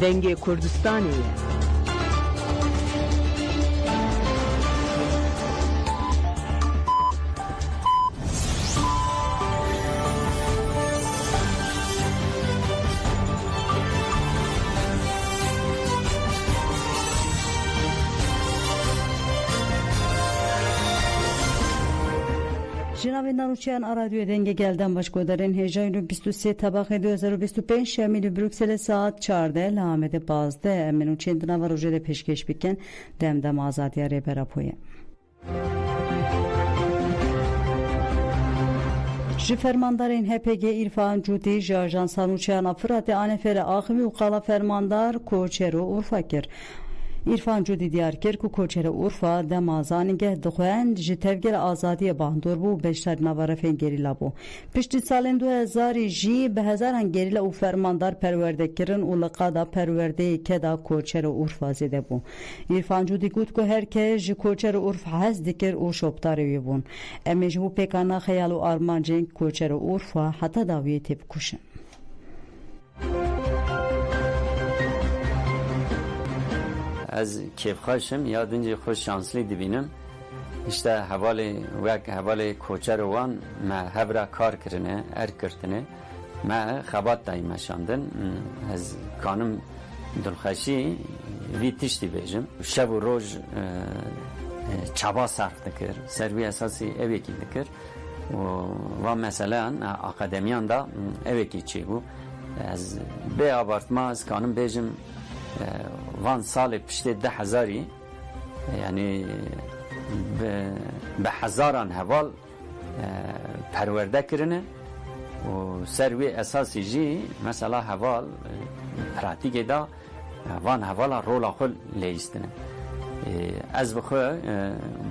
Denge Kurdistaniye. جناب نانوچیان رادیو دنگ گلدن باش گذارن هجای 23 تابق 2025 شامل بروکسل ساعت 14 لامد 12 منو چند نوار روزه پیشکش بکن دم آزادی ری براپویه جی فرماندارین HPG İrfan Cudi Jajan Sanuçyan Afrat Anefere Axmi Uqala Fermandar Koçero Urfakir İrfan Cudi diyar kir ku koçere Urfa demazani geh dixwend ji tevger azadiye bandor bû beşter navara fen gerîla bû. Piştî salên 2000 jî bi hezaran gerîla û fermandar perwerdekirin û li qada perwerdeyê keda koçere Urfa zêde bû. İrfan Cudi got ku herkes ji koçere Urfa hez dikir û şoptarê wî bûn. Em ê ji bo pêkana xeyal û armancên koçere Urfa heta dawiyê tê bikuşin. از کیف خواهشم یادنجی خوش شانسلی دبینم işte havale koçer olan me hevra kar kirine kırtine me xabat dayı meşandın az kanım dulxaşi vi tişti bejim şev u roj çaba sarf dikir servi esası eveki dikir ve mesela akademiyan da eveki çi bu az be abartma az kanım bejim van sal pişte 10,000 yani به هزاران حوال پرورده کرنه و سروی اساسی جی مثلا حوال پراتیک دا وان حوالا رولا خل لیستنه از بخو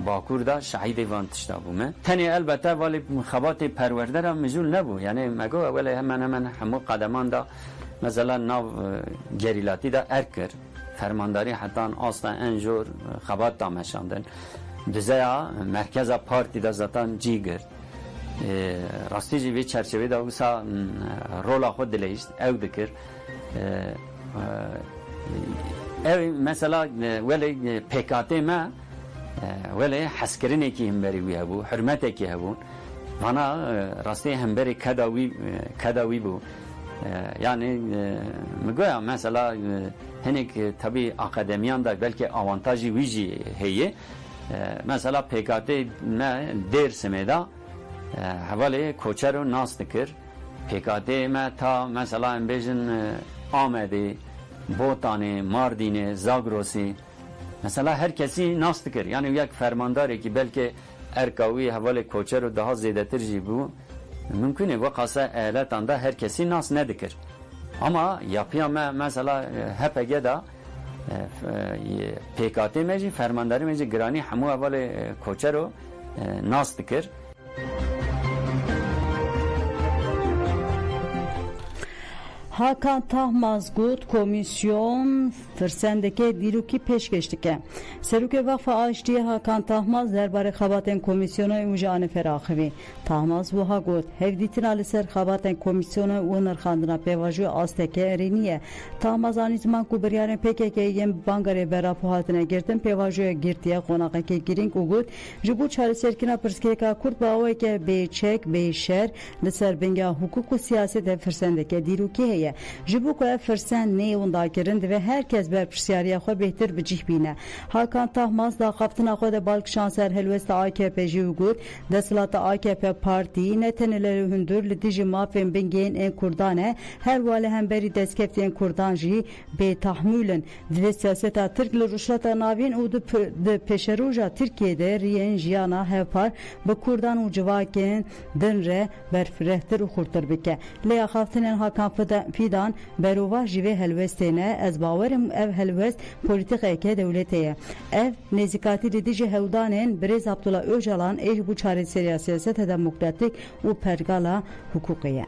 باکور دا شهید وان تشتا بومه تنی البته ولی خبات پرورده را مجول نبو یعنی مگو اولی همان همو قدمان دا مثلا ناو گریلاتی دا ارکر فرمانداری حتی آستا انجور خبات دا مشاندن دزایا مرکز پارتی دا zaten جیگر راستیجی وی چرچوه دا اوسا رولا خود دلیشت او دکر او مثلا ولی پیکاته ما ولی حسکرینه کی همبری وی هبو حرمته کی هبون وانا راستی همبری کداوی بو yani میگویم مثلا هنیک tabi akademiyan da belki avantajı vici heye mesela PKT ne dersime da havale koçero nas dikir PKT me ta mesela embejin Ahmedi Botani Mardin'e Zagros'i mesela herkesi nas dikir yani bir fermandar ki belki erkavi havale koçero daha zedetir bu mümkün ve kasa eletanda herkesi nas ne dikir ama yapıya mesela HPG da PKT meci fermandari meci grani hamu evvel koçero nas dikir. Hakan Tahmazgut komisyon fırsendeki diruki peşkeştike. Seruke Vakfı Ağıştiye Hakan Tahmaz derbare xabaten komisyonu ujane feraxivi. Tahmaz bu hagut hevditin aliser xabaten komisyonu uner xandına pevaju asteke eriniye. Tahmaz anizman kubriyane PKK yem bangare berapu hatine girtin pevajuya girtiye konaqeke giring ugut. Jibu çare serkina perskeka kurt baoeke beyçek beyşer liser benga hukuku siyaset fırsendeki diruki heye. Jibu ko fersen ne undakirinde ve herkes ber prsiyariya xo behtir bicih bine. Hakan Tahmaz da xaftına xo de balk şanser helvest AKP jiugut deslata AKP parti neteneleri hündür lidiji mafen bengeyin en kurdane her vale hemberi deskeftiyen kurdanji be tahmülen ve siyaseta Türkler ruşlata navin udu de peşeruja Türkiye'de riyen jiyana hepar bu kurdan ucvaken dinre berfrehtir u kurtur bike. Leya xaftinen Hakan fidan berova jive helvestene ez bawerim ev helvest politik eke devleteye ev nezikati lidiji hevdanen Brez Abdullah Öcalan ev bu çare siyaset demokratik u pergala hukukiye.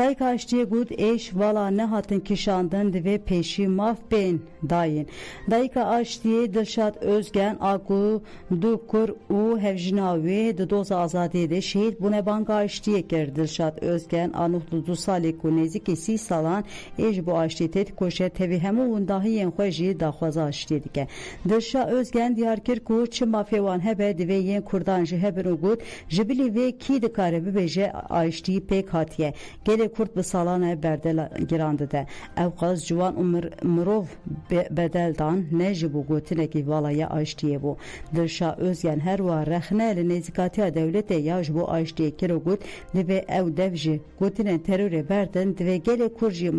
Dayka aştiye gud eş vala ne hatin kişandın ve peşi maf ben dayın. Dayka aştiye Dilşat Özgen agu dukur u hevjinavi de doza azadiye de şehit bune banka aştiye ker Dilşat Özgen anuhlu du sali ku nezik si salan eş bu aştiye tet koşe tevi hemu undahi yen khoji da khwaza aştiye dike. Dilşat Özgen diyarkir ku çi mafevan hebe ve yen kurdan ji hebe gud jibili ve ki dikare bibeje aştiye pek hatiye. Gele kurt bi salana berdel girandı de. Evqaz civan mirov bedeldan ne ji bu gotineki valaya aştiye bu. Dilşat Özgen her wa rexne li nezikatiya devlete ya ji bu aştiye kiro gut ve ev devji gotinen teröre berden ve gele kurji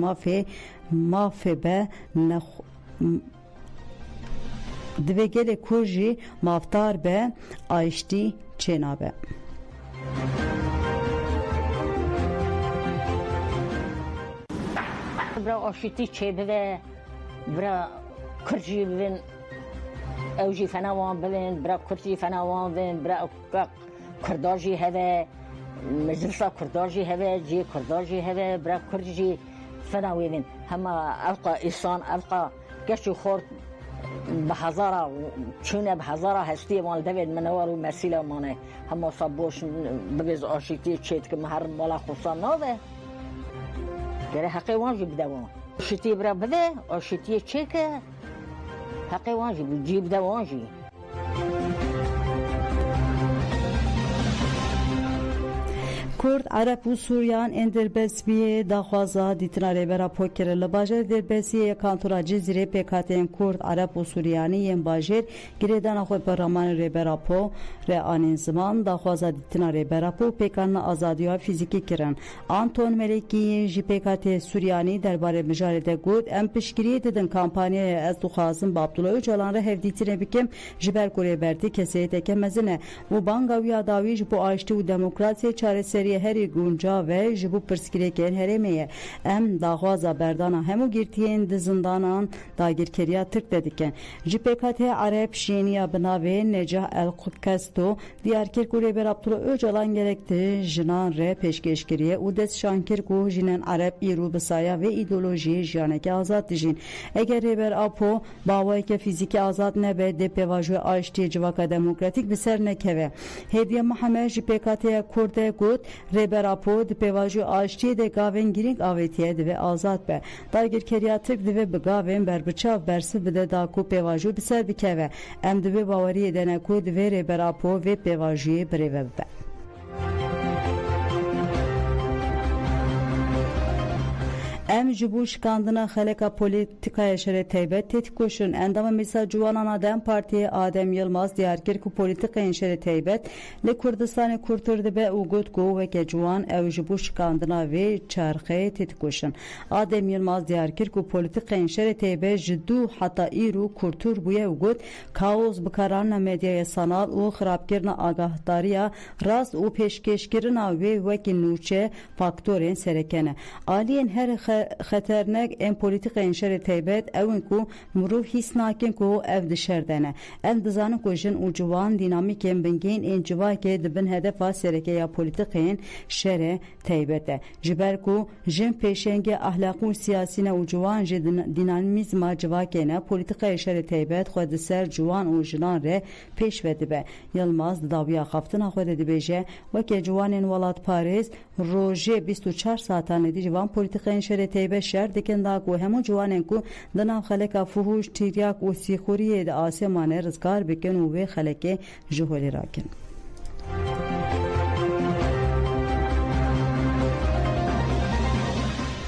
mafe be ve gele kurji maftar be aşti çenabe. برا آشتی چه بده برا کرجی ببین اوجی فناوان ببین برا کرجی فناوان ببین برا کرداجی هوا مجلس کرداجی هوا جی کرداجی هوا برا کرجی فناوی ببین هما ابقى ایسان ابقى گشو خورد به هزارا چونه به هزارا هستی مال دوید منوار و مسیله مانه هما صبوش ببیز آشتی چید که مهر مالا خصان ناده گره حقی وانجی بدوان آشتی برا بده آشتی چه که حقی وانجی جی بدوانجی Kurd, Arap û Suryan ên derbesbiyê daxwaza dîtina rêbera Pokirê li bajêr derbesiyê kantora Cizîrê pêkhateyên Kurd, Arap û Suryanî yên bajêr girêdana xwe berramanê rêbera Po re anên ziman daxwaza dîtina rêbera Po pêkanina azadiya fîzîkî kirin. Anton Melekî ji pêkhatê Suryanî derbarê mijarê de got em piştgiriyê didin kampanyaya ez dixwazim bi Abdullah Öcalan re hevdîtînê bikim ji ber ku rêbertî keseyeteke mezin e û banga wî dawî ji bo aştî û demokrasiyê çareseriyê herî gunca ve ji bo pirsgirêkên herêmê em daxwaza berdana hemû girtiyên di zindanan dagirkeriya Tirk de dikin. Ji pêkhatê Arep şêniya bi navê Necah El-Kesto diyarkir ku rêber Abdullah Öcalan gerekti jinan re pêşkêşkiriye û destşankir ku jinên Arep îro bi saya vê îdeolojiyê jiyaneke azad dijîn. Eger rêber Apo bawayeke fîzîkî azad nebe dê pêvajoya aştiyê civaka demokratîk bi ser nekeve. Hêdiye Mihemed ji pêkhatê Kurdê got rêber Apo di pêvajoya aştiyê de gavên girîng avêtiye dibe azad be. Dagirkeriya Tirk dibe bi gavên berbiçav bersiv bide da ku pêvajo bi ser bikeve. Em dibe baweriyê dene ku divê rêber Apo vê pêvajiyê birêve bibe. Em ji bo şikandina xeleka polîtikaya şerê taybet têtik koşun endama Mîsa Ciwanan Dem Partiyê Adem Yılmaz diyarkir ku polîtikayên şerê taybet li Kurdistanê kurtir dibe û got ku weke ciwan ew ji bo şikandina vê çarxeyê têtik koşun. Adem Yılmaz diyarkir ku polîtikayên şerê taybet ji dû heta îro kurtur bûye û got kaos bikarana medyaya sanal û xirabkirina agahdariya rast û pêşkêşkirina wê wekî nûçe faktorên serekene. Aliyên her خطرناک ام پولیتیکین شر تایبت اون کو مرو هیچ ناکن کو اف دشردنه ام دزانه کو جن او جوان دینامیکن بنگین ان جوا که دبن هدف سرکه یا پولیتیکین شر تایبت جبر کو جن پیشنگ اخلاق و سیاسی نه او جوان دینامیزم جوا که نه پولیتیکای شر تایبت خود سر جوان او جنان ر پیش ودبه یلماز داویا خفتن خود دبیجه وکه جوانین ولات پاریس روزه 24 ساعتانه دی جوان پولیتیکین شر تایبت شهر دکن دا کو همو جوانن کو دنا خلک فحوش تیریاک و سیخوری د آسمان رزگار بکن و خلک جهول راکن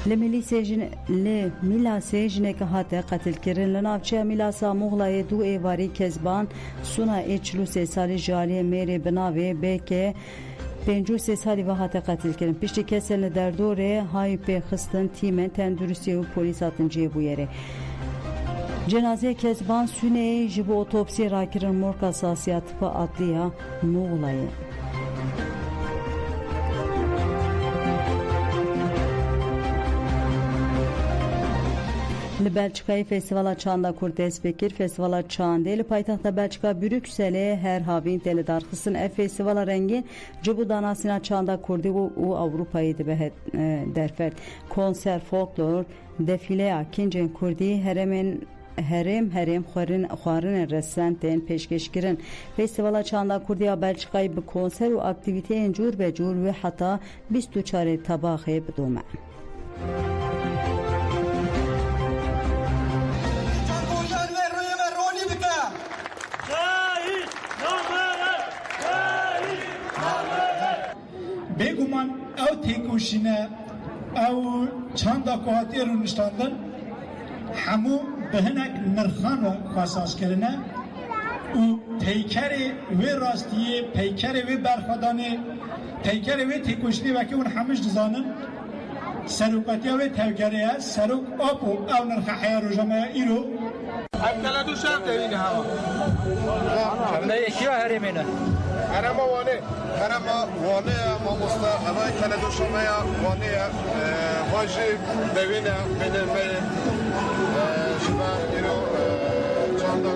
لمیلا سیجن که هات قتل کردن لنافچه میلاسا مغلای دو ایواری کزبان سونا اچلو سه سالی جالی میری بناوی بکه 53 سالی و هات قتل کردن پشتی کسل در دوره های به خستن تیم تندرستی و پلیس اتنجی بویره cenazeye kezban süne jibo otopsi rakirin morg asasiyat ve adliya Muğla'yı. Li Belçikayı Festivala Çanda Kurd dest bekir. Festivala Çanda li paytaxta Belçika Brüksel'e her havin teli darxısın. Ev festivala rengin cibu danasına Çanda Kurdi u Avrupa'yı dibe derfet. Konser, folklor, defile kincin Kurdi herem xwarin resentên pêşkêşkirin. Festivala Çanda Kurdiya Belçikayı bi konser û aktivîteyên cûr be cûr ve heta 24 tabaxê bidome. Bêguman ew têkoşîne ew çanda ku hatiye rûniştandin hemû bi hinek nirxan xwesazkirine û peykerê wê rastiyê peykerê wê berxwedanê peykerê wê têkoşînê wekî hûn hemû jî dizanin seroketiya wê tevgerê ye serok ap û ew nirxa heya rojameya îro Em keledu şev devîne heva. Eşya herêmîne. Herema wanê. Herema wanê ye mamosta heva keledu şemeya wanê ye hajî devîne bêne me şiva îro çanda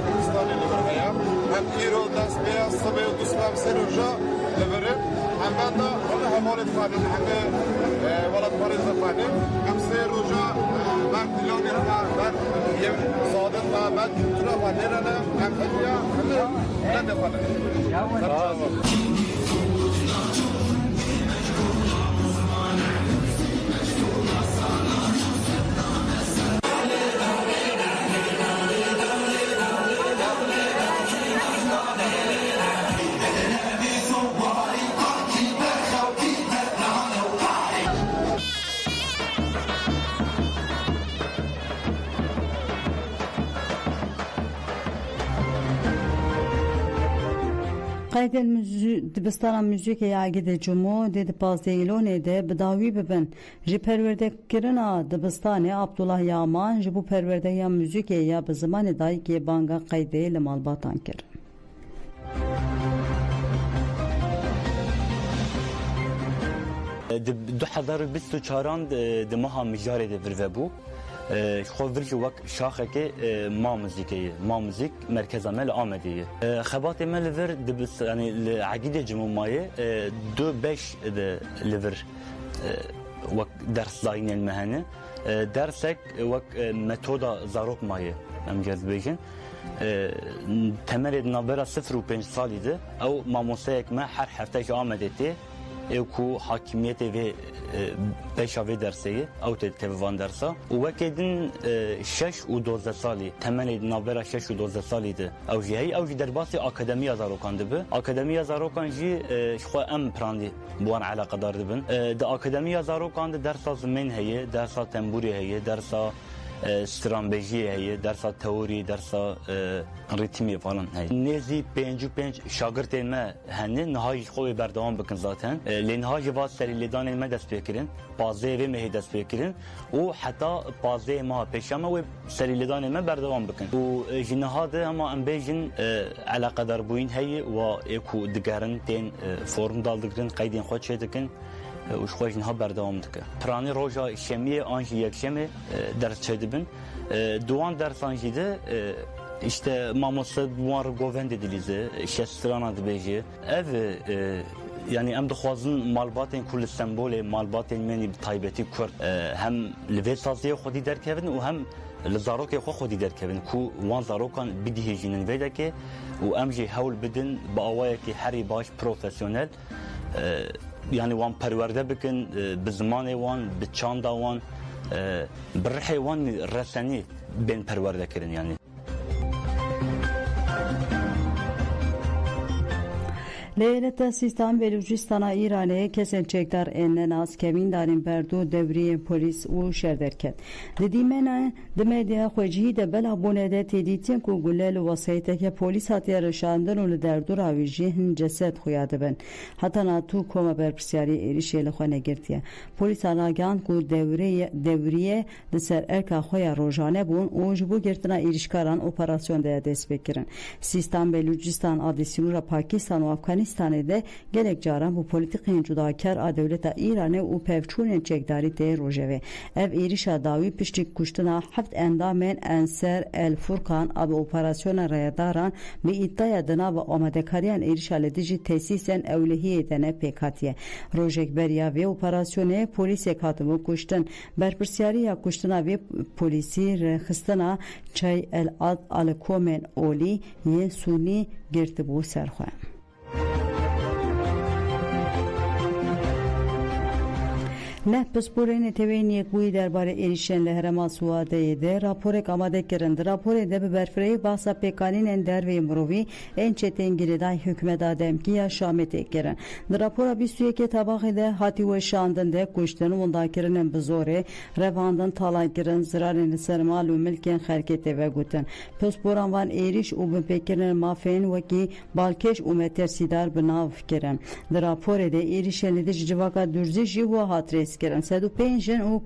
Kurdistanê li vir heye. Hem îro dest pêya sibê û dusmem ser roja li virin. Hem benda hemê hevalê dixwanin hemê welatbarê dixwanin. Hem sê roja ben dilanê re ben yem sadet ve ben kültüre ve nerene hem hediye hem ne dixwanin. Qaydên dibistana müzîkê ya Agîdê Cumû dê di Pazdeyîlonê de bi dawî bibin. Ji perwerdekirina dibistanê Abdullah Yaman ji bo perwerdeya müzîkê ya bi zimanê dayîkê banga Qaydê li malbatan kir. Di 2024 di meha mijarê de virvebû خو ورجو وک شاخه که ما موزیکی ما موزیک مرکز عمل آمدیه خبات مل ور دبس یعنی عقیده جمعیه 2-5 لور وک درس زاین المهنه درسک وک متودا زاروک مایه امجاز بیشن تمر نابرا 0-5 سالیده او ماموسایک ما هر هفته که آمدیه کو حاکمیت و beşa ve derseyi avte tevan dersa u vekedin 6 u 12 sali temel navbera 6 u 12 saliydi ev jî ev jî derbasî akademiya zarokan dibe akademiya zarokan jî xwe em prandî buwan alaqadar dibin di akademiya zarokan de dersa zimên heye dersa temburî heye dersa strateji heye dersa teorî dersa ritmi falan heye nêzî 5 şagirtên me hene niha jî xwe berdewam bikin zaten lê niha jî va serî lêdanên me dest pê kirin pazê vê mehê dest pê kirin û heta pazê ma pêşa me wê serî lêdanên me berdewam bikin û ji niha de hema em bêjin alaqedar bûyîn heye û ku digerin tên form dal dikirin qeydên xwe çê dikin و شخواهی نها بردوام دکه. پرانی روزا شمیه آنجی یک شمی درس چه دبن. دوان درس آنجی ده işte mamosta duvar govend edilize, şestrana dibêje. Ev yani em dixwazin malbatên ku li Stenbolê malbatên menî taybetî Kurd hem li vê saziyê xwedî derkevin û hem li zarokê xwe xwedî derkevin ku wan zarokan bidihêjînin vê dekê û em jî hewl bidin bi awayekî herî baş profesyonel yani wan perwerde bikin bi zimanê wan bi çanda wan bi rihê wan resenî bên perwerde kirin yani. Leyleta Sistan Belucistana İran'e kesen çektar enen az kevin darin berdu devriye polis u şerderket. Dedimena de medya xwecî de bela bonede teditin ku gulel wasayteke polis hatiye reşandın û li derdur avîjî hin ceset xuya dibin. Heta natu koma berpirsiyarî êrişê li xwe negirtiye. Polis anagan ku devriye di ser erka xwe ya rojane bûn û ji bo girtina êrişkaran operasyon de dest pê kirin. Sistan Belucistan adî Sinûra Pakistan û Afganistan Afganistan'da de gelek caran bu politikên cudakar a devleta İranê û pevçûnên çekdarî tê rojevê. Ev êrişa dawî piştî kuştina heft endamên Enser el Furkan a bi operasyona rayadaran bi îddiaya di nava amadekariyan êrişa li dijî tesîsên ewlehiyê de ne pêk hatiye. Rojek beriya vê operasyonê polîsek hatibû kuştin. Berpirsyariya kuştina vê polîsî rêxistina çay el ad a li komên Olî yê Sunî girtibû serxwe. Ne pisporên tevên yekbûyî derbarê êrişên li Herêma Suadeyê de raporek amade kirin. Di raporê de bi berfireyê bahsa pêkanînên derveyê mirovî ên çetên girêdayê hikûmeta demkiya Şamê tê kirin. Di rapora 21 tabaxê de hatî weşandin de kuştin, wendakirinin bi zorê, revandin, talankirin, zirarên li ser mal û milkên xelkê tê vegotin. Pisporan van êriş û binpêkirinin mafên wekî balkêş û metersîdar bi nav kirin. Di raporê de êrişên li dijî civaka Durzî jî wa hat kirin. 105 jin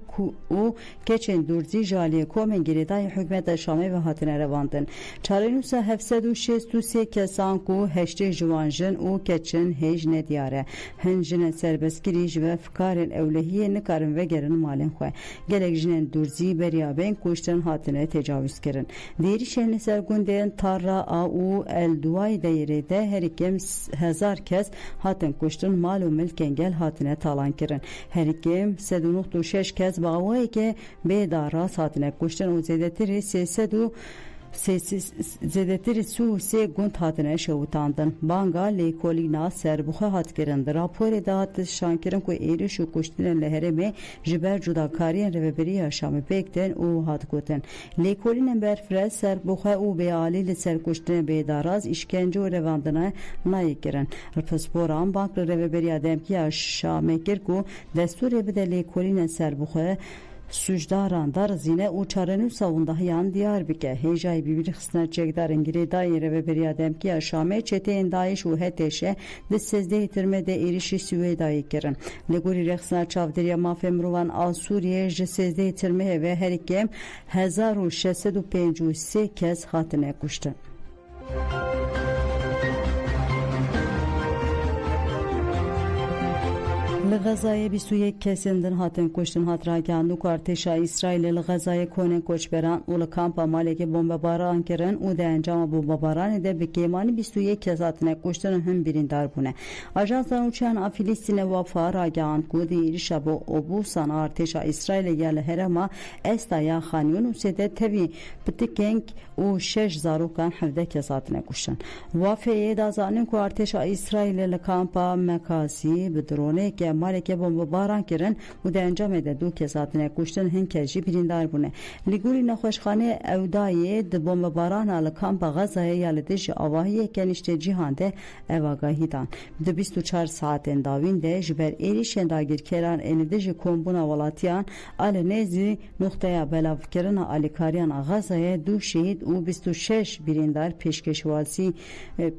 û keçên Durzî ji aliyê komên girêdayê hikûmeta Şamê ve hatine revandin. Çarenûsa 763 kesan ku 80 ji wan jin û keçin hêj nediyar e. Hin jinên serbestkirî ji ve fikarên ewlehiyê nikarin vegerin malên xwe. Gelek jinên Durzî beriya bên kuştin hatine tecavüz kirin. Di êrişên li ser gundên Tarra a û Elduwayê deyîrê de herî 1000 kes hatin kuştin, mal û milkên gel hatine talan kirin. Herî 196 kes bawayeke bêdara hatine kuştin û zêdetirî sê gund hatine şewitandin. Banga lêkolîna serbixwe hat kirin. Di raporê de hat şankirin ku êriş û kuştinên li Herêmê ji ber cudakariyên Rêveberiya Şamê pêk tên û hat gotin. Lêkolînên berfireh, serbixwe û bêalî li ser kuştinên bêdaraz, îşkence û revandina nayê kirin. Pisporan bank li Rêveberiya Demkiya Şamê kir ku destûrê bide lêkolînên serbixwe suçdaran dar zine û çarenûsa wendahiyan diyar bike. Hêjayê bibîrî xistina çekdarên girêdayê Rêveberiya Demkiya Şamê çeteyên Daîş û Hetêşê di 13 tirmê de êrişî Swêdayê kirin. Li gorî rêxistina çavdêriya mafên mirovan a Sûriyê ji 13 tirmê ve herî kêm 1653 kes hatine kuştin. Li Gazayê 21 kesên din hatin kuştin hatiragihandin ku artêşa İsraîlê li Gazayê konên koçberan û li kampa malekê bombebaran kirin û di encama bombebaranê de bi kêmanî 21 kes hatine kuştin hin birîndar bûne. Ajansa nûçeyan a Filîstînê Wafa ragihand ku di êrişa bi obusan a artêşa İsraîlê ya li herêma Esta ya Xan Yunusê de tevî pitikeng û 6 zarokan 17 kes hatine kuştin. Wafeyê da zanin ku artêşa İsraîlê li kampa Mekasî bi droneke maleke bombebaran kirin û di encamê de 2 kes hatine kuştin, hin kes jî birîndar bûne. Li gorî nexweşxaneyê Ewdayê di bombebarana li kampa Gazayê ya li dijî avahiyeke niştê cîhan de evagahî dan. Di 24 saatên dawîn de ji ber êrişên dagirkeran ên li dijî kombûna welatiyan a li nêzî noxteya belavkirina alîkariyan a Gazayê 2 şehîd û 26 birîndar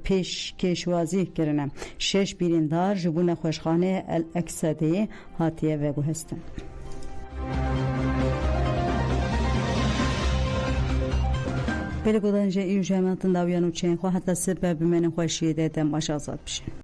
pêşkêşwazî kirine. 6 birîndar ji bo nexweşxaneyê El Eksedeyê hatiye veguhestin. Pêlê godan jê îro ji heman dawiyan û çên xwe heta sir ber bi menên xweşiyê de dem aşazat bişin.